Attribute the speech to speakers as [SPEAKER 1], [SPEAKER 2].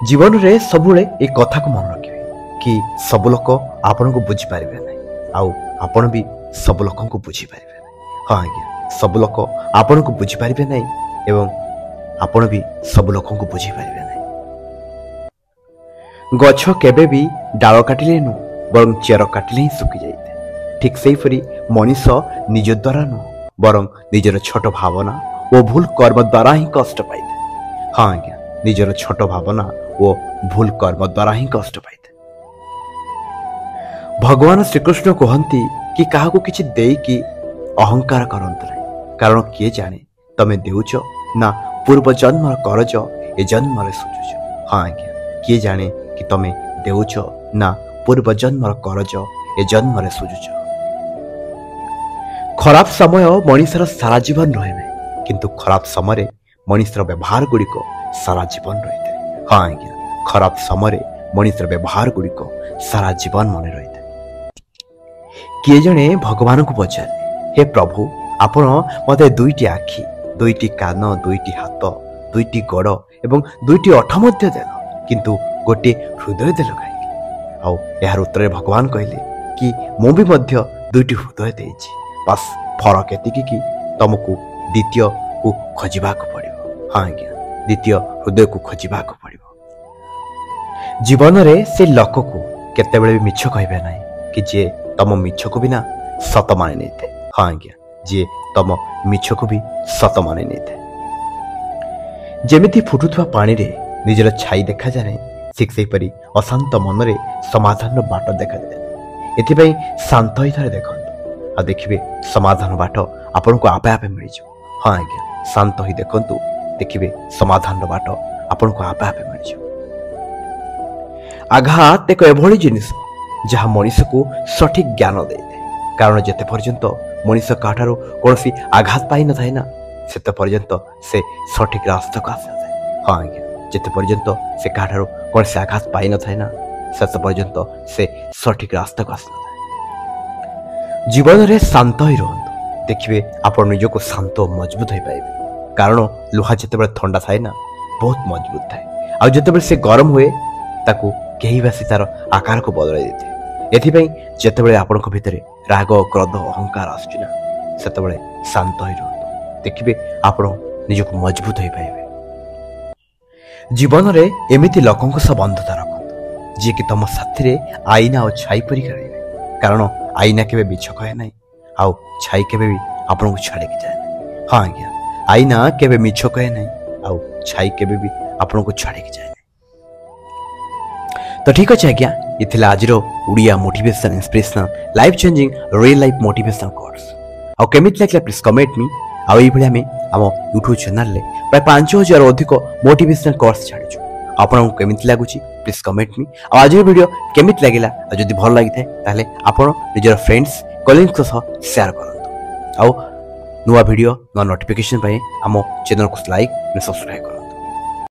[SPEAKER 1] जीवन में सबुले एक कथा को मन रखिए कि सब लोक आपन को बुझी पारे ना आउ आपण भी सब लोक को बुझी पारे ना। हाँ आज्ञा सब लोक आपन को बुझी पारे ना एवं आपण भी सब लोक को बुझी पारे ना। गछ केबे भी डाल काटिले नु बरं चेर काटिले ही सुखी जाए। ठीक से ही मनीष निज द्वारा नु बरं निजर छोट भावना और भूल कर्म द्वारा ही कष्ट पाई। हाँ आज्ञा निजर छोट भावना और भूल कर्म द्वारा ही कष्ट पाई। भगवान श्रीकृष्ण कहती कि क्या किसी देकी अहंकार करंतु नहीं, कारण किए जाने तमें देउच ना पूर्व जन्म करज ए जन्म सुझुच। हाँ आज्ञा किए जाने कि तमें देउच ना पूर्व जन्म करज ए जन्म सुझुच। खराब समय मनीषर सारा जीवन रहे ना, किंतु खराब समय मनीषर व्यवहार गुड़िक सारा जीवन रही है। हाँ आज्ञा खराब समय मनीषर व्यवहार गुड़िक सारा जीवन मन रही है। किए जने भगवान को पचारे, हे प्रभु आपण मते दुईटी आखि, दुईटी कान, दुईटी हाथ, दुईटी गोड़ एवं दुईटी ओठ मध्य देल, किंतु गोटे हृदय देल कहीं। आउ यार उत्तर भगवान कहले कि मु भी मध्य दुईटी हृदय देइछि, बस फरक एतिकी कि तुमको द्वितीय को खोजिबा को पड़िबो। हाँ आज्ञा द्वितीय हृदय को खोजिबा को पड़िबो। जीवन रे से लोक को केतेबेले भी मिछ कहबे नाही कि जे तम मिछ को भी ना सत माने नहीं थे। हाँ आज्ञा जे तम मिछ को भी सत माने नहीं थे। जेमिति फुटुथुआ पानी रे निजर छाई देखा जाए, ठीक से परी अशांत मन रे समाधान बाट देखा जाए। एथिपई शांत ही थारे देखंतु आ देखिबे समाधान बाट आपन को आपे आपे मिल जाओ। हाँ आज्ञा शांत ही देखंतु देखिबे समाधान बाट आपन को आपे आपे मिल जाओ। आघात एक एभली जिनिस जहाँ मनीष को सठिक ज्ञान दे, कारण जिते पर्यंत मनीष काठार कौन आघात पाई न थाए ना सेते पर्यंत से सठिक रास्ता को आसी न। हाँ आज्ञा जिते पर्यंत से काठार कौन आघात पाई न थाए ना सेते पर्यंत से सठिक रास्ता को आसी न। जीवन में शांत ही रहंतु, देखिए आप निजको शांत और मजबूत हो पाए, कारण लुहा जिते ठंडा थाए ना बहुत मजबूत थाए, आ जिते से गरम हुए ताकू केही बासी तार आकार को बदलाई देते। एथिपई जेतेबेले आपनक भितरे राग, क्रोध, अहंकार आसुछि ना सेतेबेले शांत होई रहंतु, देखिबे आपण निजको मजबूत होई पाइबे। जीवन रे एमिति लोकंक सब बंधुता रखंतु जे कि तम साथी रे आईना और छाई परि करिवे, कारण आईना केबे बिछ कहे नाही आ छाई केबे भी आपण को छाड़े के जाय। हां आज्ञा आईना केबे मिछ कहे नाही आ छाई केबे भी आपण को छाड़े के जाय। तो ठीक अच्छे आज्ञा ये आज Odia motivation inspirational life changing real life motivation course आउ केमिति लागला प्लीज कमेंट मी। आउ ये भलिया में आम यूट्यूब चैनल रे प्राय 5000 अधिक मोटिवेशनल कोर्स छाड़िछु, आपन को केमिति लागुची प्लीज कमेंट मी। आ आज वीडियो केमिति लागिला जदि भल लागि थाए ताले आपन निजर फ्रेंड्स कलीग्स सह शेयर करंतु। आउ नुवा वीडियो नुवा नोटिफिकेशन पाए आम चैनल को लाइक एंड सब्सक्राइब।